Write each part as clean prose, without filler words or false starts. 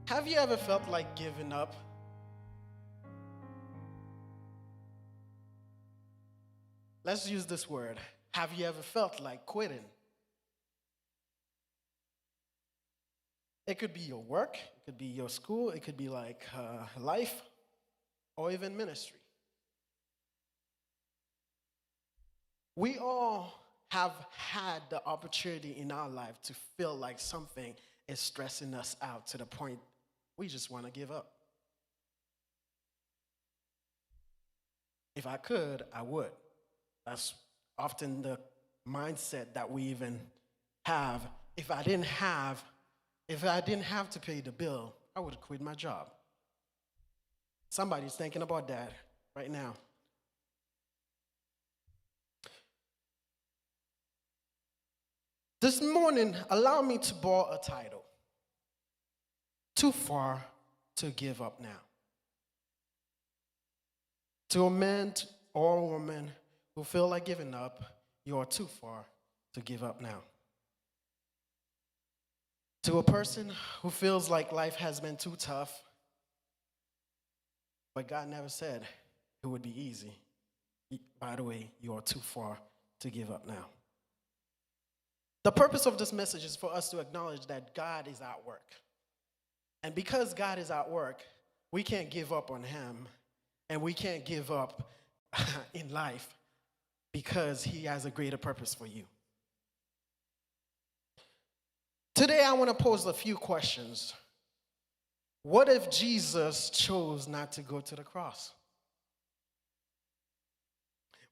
Have you ever felt like giving up? Let's use this word. Have you ever felt like quitting? It could be your work, it could be your school, it could be like life, or even ministry. We all have had the opportunity in our life to feel like something is stressing us out to the point we just want to give up. If I could, I would. That's often the mindset that we even have. If I didn't have, if I didn't have to pay the bill, I would have quit my job. Somebody's thinking about that right now. This morning, allow me to borrow a title. Too far to give up now. To a man or a woman who feel like giving up, you are too far to give up now. To a person who feels like life has been too tough, but God never said it would be easy. By the way, you are too far to give up now. The purpose of this message is for us to acknowledge that God is at work. And because God is at work, we can't give up on Him, and we can't give up in life because He has a greater purpose for you. Today, I want to pose a few questions. What if Jesus chose not to go to the cross?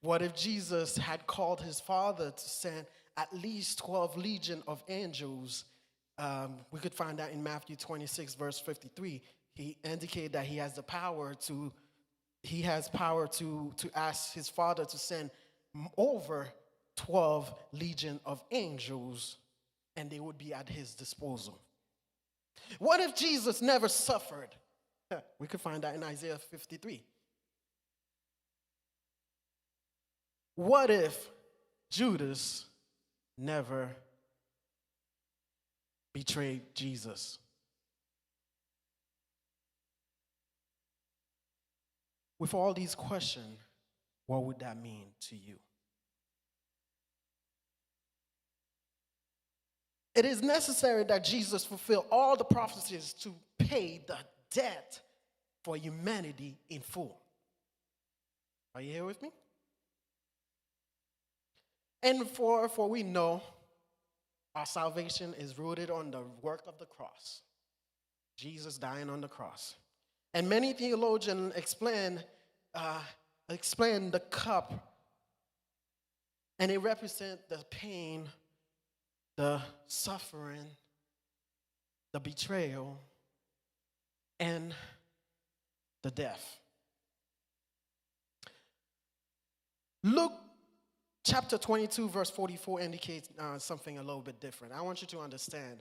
What if Jesus had called His Father to send at least 12 legion of angels? We could find that in Matthew 26, verse 53. He indicated that he has the power to ask his Father to send over 12 legion of angels, and they would be at his disposal. What if Jesus never suffered? We could find that in Isaiah 53. What if Judas never betrayed Jesus? With all these questions, what would that mean to you? It is necessary that Jesus fulfill all the prophecies to pay the debt for humanity in full. Are you here with me? And for we know our salvation is rooted on the work of the cross. Jesus dying on the cross. And many theologians explain the cup, and it represents the pain, the suffering, the betrayal, and the death. Luke chapter 22, verse 44 indicates something a little bit different. I want you to understand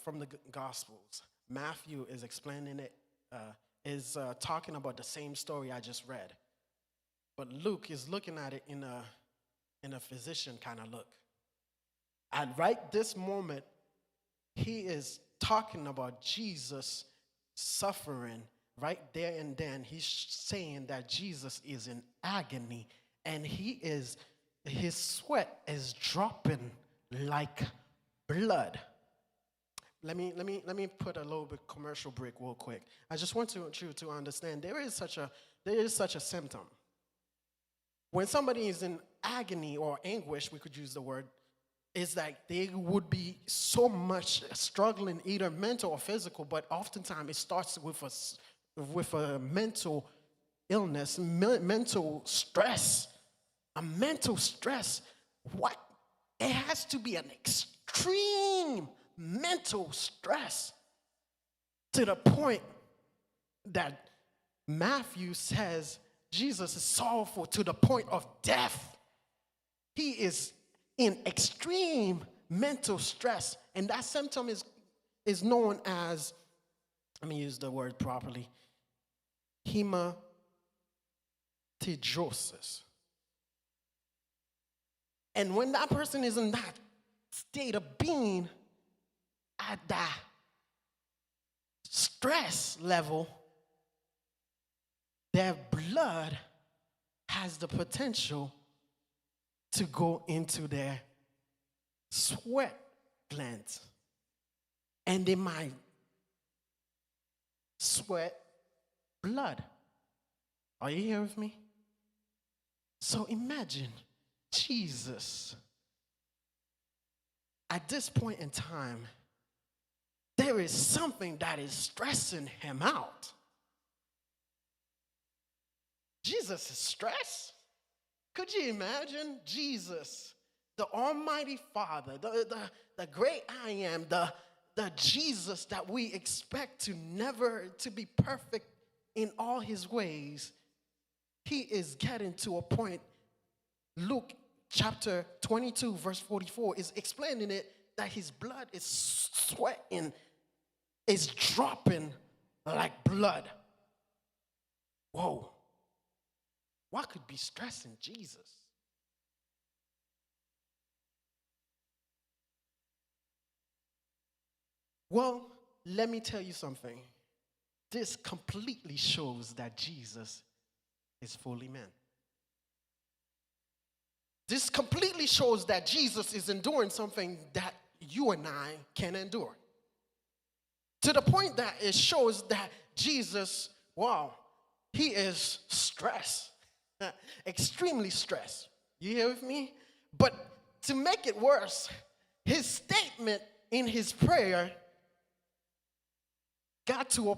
from the Gospels. Matthew is explaining it, talking about the same story I just read. But Luke is looking at it in a physician kind of look. And right this moment, he is talking about Jesus suffering right there and then. He's saying that Jesus is in agony, and his sweat is dropping like blood. Let me put a little bit commercial break real quick. I just want you to understand there is such a symptom. When somebody is in agony or anguish, we could use the word, is that they would be so much struggling, either mental or physical, but oftentimes it starts with a mental illness, mental stress. A mental stress. What? It has to be an extreme mental stress to the point that Matthew says Jesus is sorrowful to the point of death. He is in extreme mental stress, and that symptom is known as, let me use the word properly, hematidrosis. And when that person is in that state of being at that stress level, their blood has the potential to go into their sweat glands. And they might sweat blood. Are you here with me? So imagine Jesus. At this point in time, there is something that is stressing him out. Jesus is stressed. Could you imagine Jesus, the Almighty Father, the great I am, the Jesus that we expect to never to be perfect in all his ways? He is getting to a point. Luke chapter 22 verse 44 is explaining it, that his blood is sweating, is dropping like blood. Whoa. What could be stressing Jesus? Well, let me tell you something. This completely shows that Jesus is fully man. This completely shows that Jesus is enduring something that you and I can endure. To the point that it shows that Jesus, wow, he is stressed, extremely stressed. You here with me? But to make it worse, his statement in his prayer got to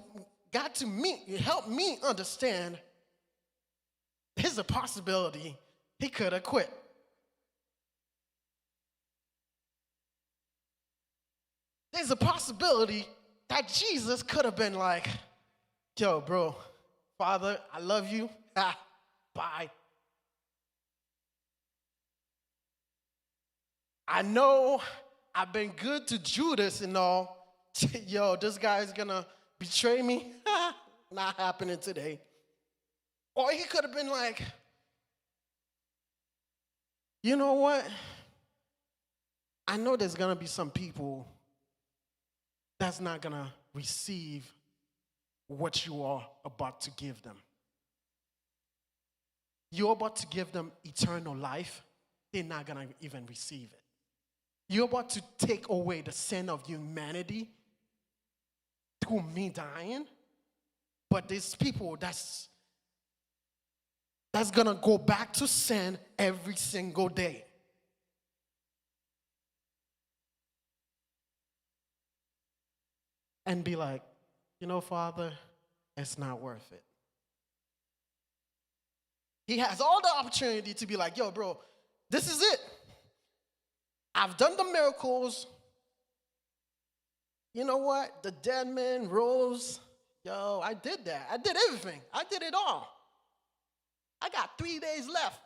help me understand there's a possibility he could have quit. There's a possibility that Jesus could have been like, yo, bro, Father, I love you. Bye. I know I've been good to Judas and all. Yo, this guy's gonna betray me. Not happening today. Or he could have been like, you know what? I know there's gonna be some people that's not gonna receive what you are about to give them. You're about to give them eternal life. They're not gonna even receive it. You're about to take away the sin of humanity through me dying. But there's people that's gonna go back to sin every single day. And be like, you know, Father, it's not worth it. He has all the opportunity to be like, yo, bro, this is it. I've done the miracles. You know what? The dead man rose. Yo, I did that. I did everything. I did it all. I got 3 days left.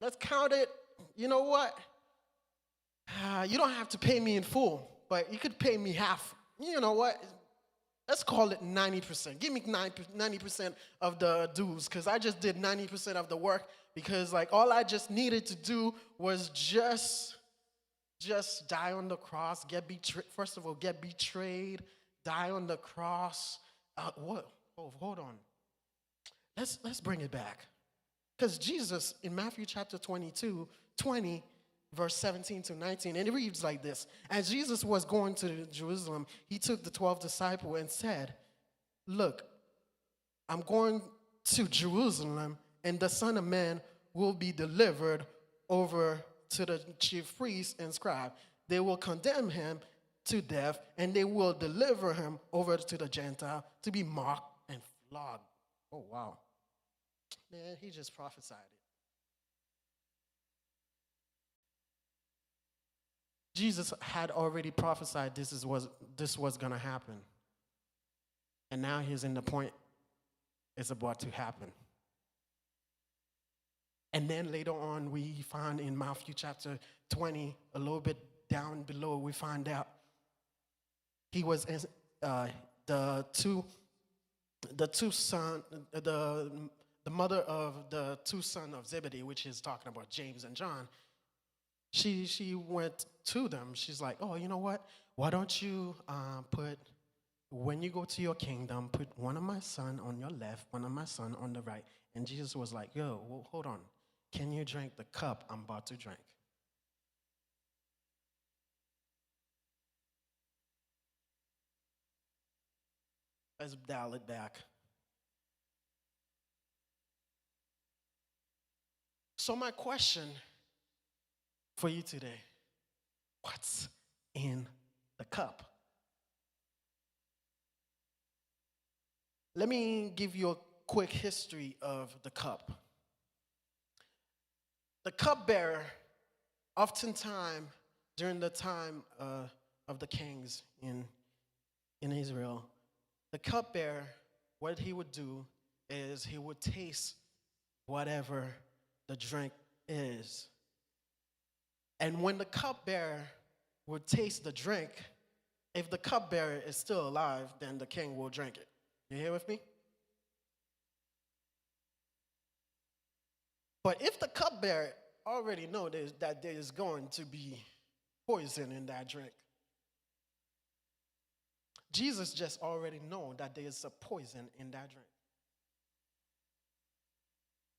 Let's count it. You know what? You don't have to pay me in full, but you could pay me half. You know what? Let's call it 90%. Give me 90% of the dues, because I just did 90% of the work, because like all I just needed to do was just die on the cross, first of all, get betrayed, die on the cross. What? Oh, hold on. Let's bring it back. Because Jesus, in Matthew chapter 22, 20, verse 17 to 19, and it reads like this. As Jesus was going to Jerusalem, he took the 12 disciples and said, look, I'm going to Jerusalem, and the Son of Man will be delivered over to the chief priests and scribes. They will condemn him to death, and they will deliver him over to the Gentile to be mocked and flogged. Oh, wow. Man, he just prophesied it. Jesus had already prophesied this was going to happen. And now he's in the point it's about to happen. And then later on, we find in Matthew chapter 20, a little bit down below, we find out he was the mother of the two sons of Zebedee, which is talking about James and John. She went to them. She's like, oh, you know what? Why don't you put when you go to your kingdom, put one of my son on your left, one of my son on the right. And Jesus was like, yo, well, hold on. Can you drink the cup I'm about to drink? Let's dial it back. So my question for you today, what's in the cup? Let me give you a quick history of the cup. The cupbearer, oftentimes during the time of the kings in Israel, the cupbearer, what he would do is he would taste whatever the drink is. And when the cupbearer would taste the drink, if the cupbearer is still alive, then the king will drink it. You here with me? But if the cupbearer already knows that there is going to be poison in that drink, Jesus just already know that there is a poison in that drink.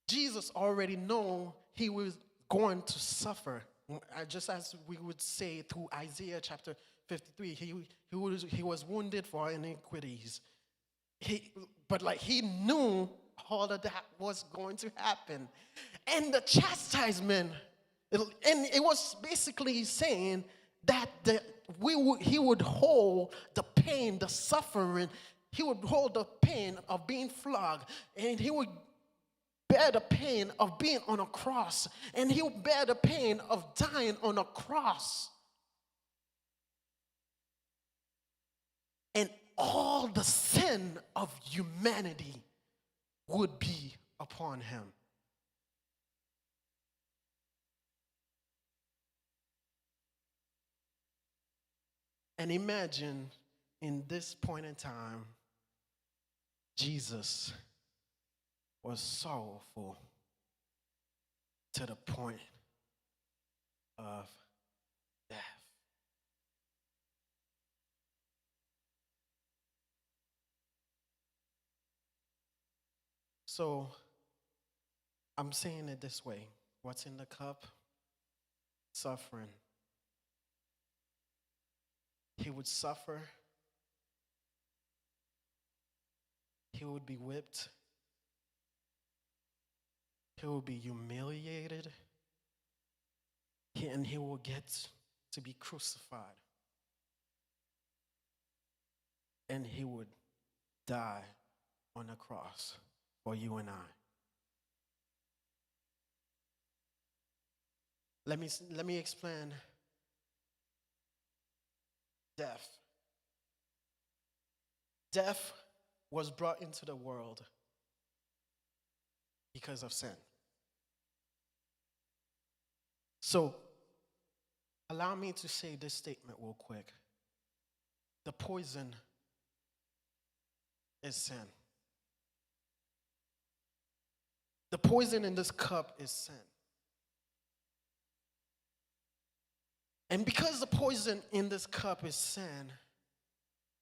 Jesus already know he was going to suffer. Just as we would say through Isaiah chapter 53, he was wounded for our iniquities. But he knew all of that was going to happen. And the chastisement, and it was basically saying that he would hold the pain, the suffering, he would hold the pain of being flogged, and he would bear the pain of being on a cross, and he would bear the pain of dying on a cross. And all the sin of humanity would be upon him. And imagine in this point in time, Jesus was sorrowful to the point of death. So I'm saying it this way. What's in the cup? Suffering. He would suffer. He would be whipped. He will be humiliated. And he will get to be crucified. And he would die on the cross for you and I. Let me explain death. Death was brought into the world because of sin. So, allow me to say this statement real quick. The poison is sin. The poison in this cup is sin. And because the poison in this cup is sin,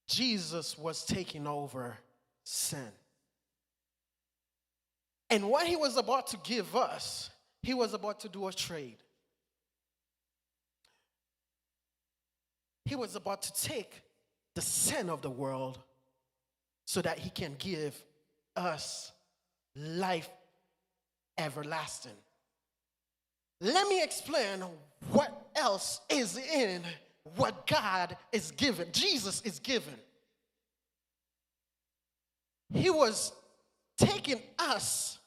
Jesus was taking over sin. And what he was about to give us, he was about to do a trade. He was about to take the sin of the world so that he can give us life everlasting. Let me explain what else is in what God is given, Jesus is given. He was taking us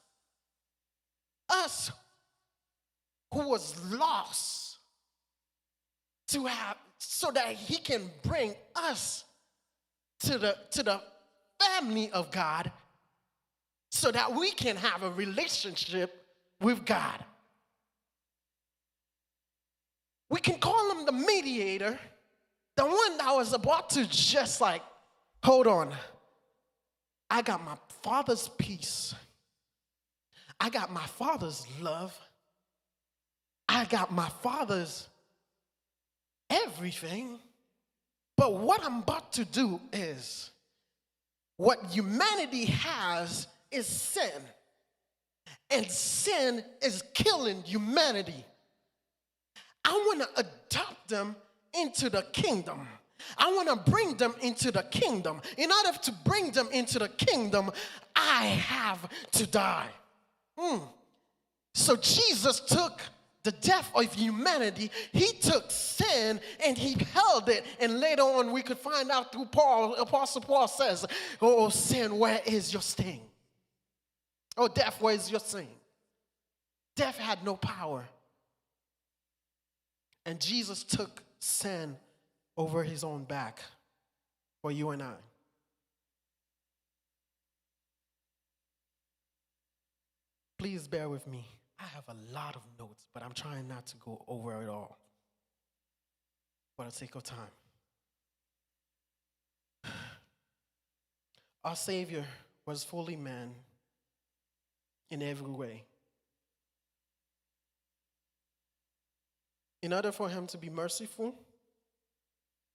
who was lost, to have, so that he can bring us to the family of God, so that we can have a relationship with God. We can call him the mediator, the one that was about to just hold on. I got my Father's peace. I got my Father's love. I got my Father's everything. But what I'm about to do is what humanity has is sin. And sin is killing humanity. I want to adopt them into the kingdom. I want to bring them into the kingdom. In order to bring them into the kingdom, I have to die. So Jesus took the death of humanity. He took sin and he held it. And later on we could find out through Paul, Apostle Paul says, oh sin, where is your sting? Oh death, where is your sting? Death had no power. And Jesus took sin over his own back for you and I. Please bear with me. I have a lot of notes, but I'm trying not to go over it all for the sake of time. Our Savior was fully man in every way. In order for him to be merciful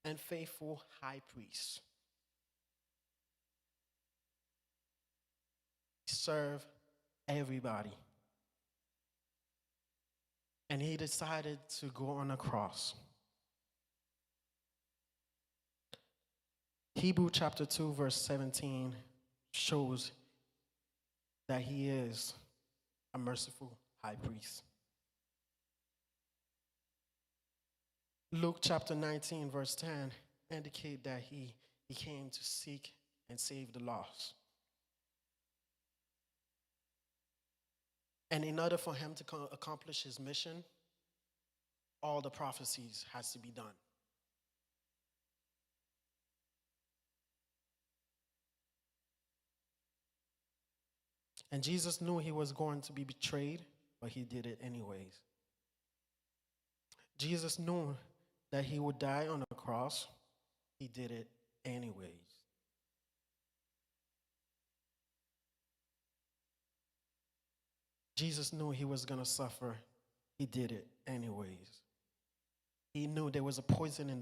and faithful high priest, he served everybody. And he decided to go on a cross. Hebrews chapter 2, verse 17 shows that he is a merciful high priest. Luke chapter 19, verse 10 indicate that he came to seek and save the lost. And in order for him to accomplish his mission, all the prophecies has to be done. And Jesus knew he was going to be betrayed, but he did it anyways. Jesus knew that he would die on a cross. He did it anyways. Jesus knew he was going to suffer. He did it anyways. He knew there was a poison in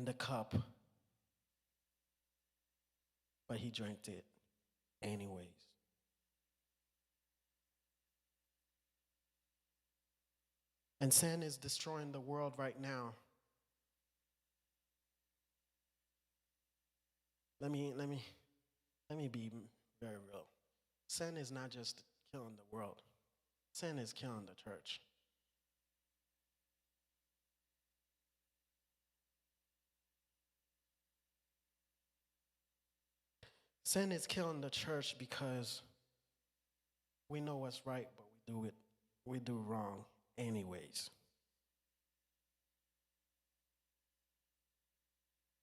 the cup, but he drank it anyways. And sin is destroying the world right now. Let me be very real. Sin is not just killing the world. Sin is killing the church. Sin is killing the church because we know what's right, but we do wrong anyways.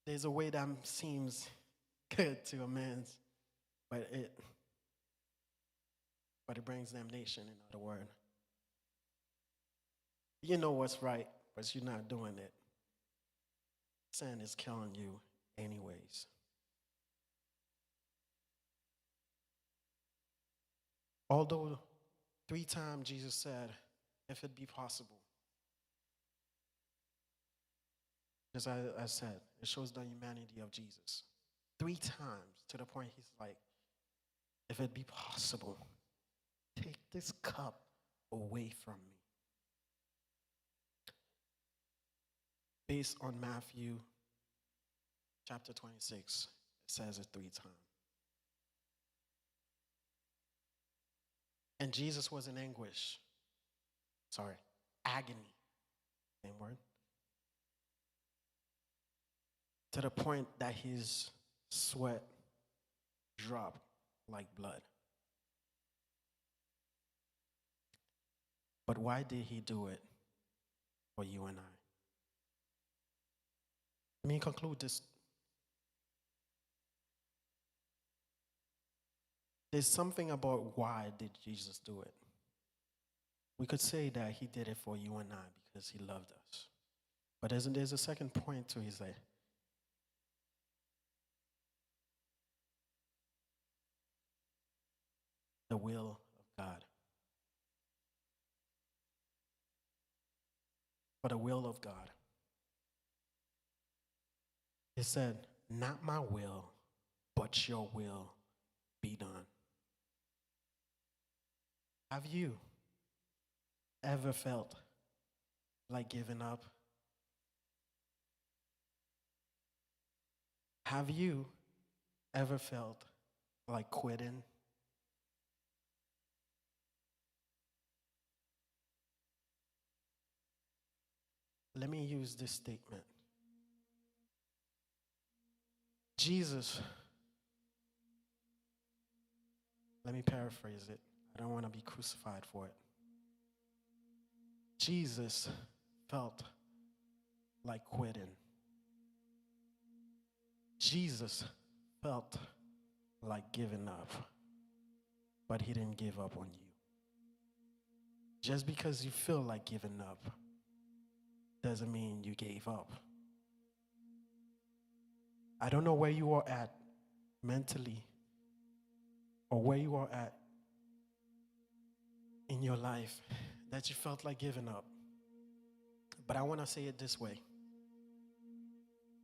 There's a way that seems good to a man, but it brings damnation, in other words. You know what's right, but you're not doing it. Sin is killing you anyways. Although 3 times Jesus said, if it be possible. As I said, it shows the humanity of Jesus. 3 times, to the point he's like, if it be possible, take this cup away from me. Based on Matthew chapter 26, it says it 3 times. And Jesus was in anguish. Agony. Same word. To the point that his sweat dropped like blood. But why did he do it for you and I? Let me conclude this. There's something about why did Jesus do it. We could say that he did it for you and I because he loved us. But there's a second point to his life. The will of God. For the will of God. He said, not my will, but your will be done. Have you ever felt like giving up? Have you ever felt like quitting? Let me use this statement. Jesus, let me paraphrase it. I don't want to be crucified for it. Jesus felt like quitting. Jesus felt like giving up, but he didn't give up on you. Just because you feel like giving up doesn't mean you gave up. I don't know where you are at mentally or where you are at in your life that you felt like giving up. But I want to say it this way.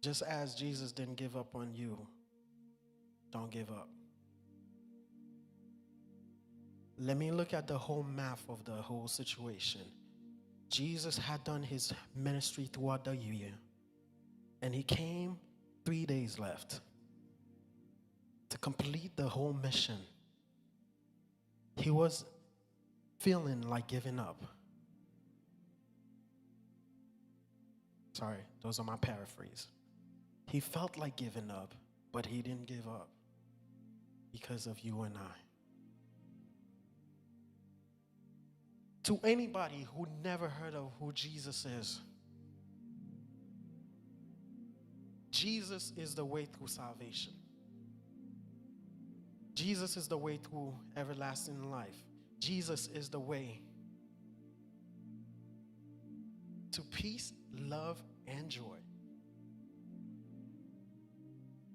Just as Jesus didn't give up on you, don't give up. Let me look at the whole map of the whole situation. Jesus had done his ministry throughout the year, and he came 3 days left to complete the whole mission. He was feeling like giving up. Sorry, those are my paraphrase. He felt like giving up, but he didn't give up because of you and I. To anybody who never heard of who Jesus is, Jesus is the way through salvation. Jesus is the way through everlasting life. Jesus is the way to peace, love, and joy.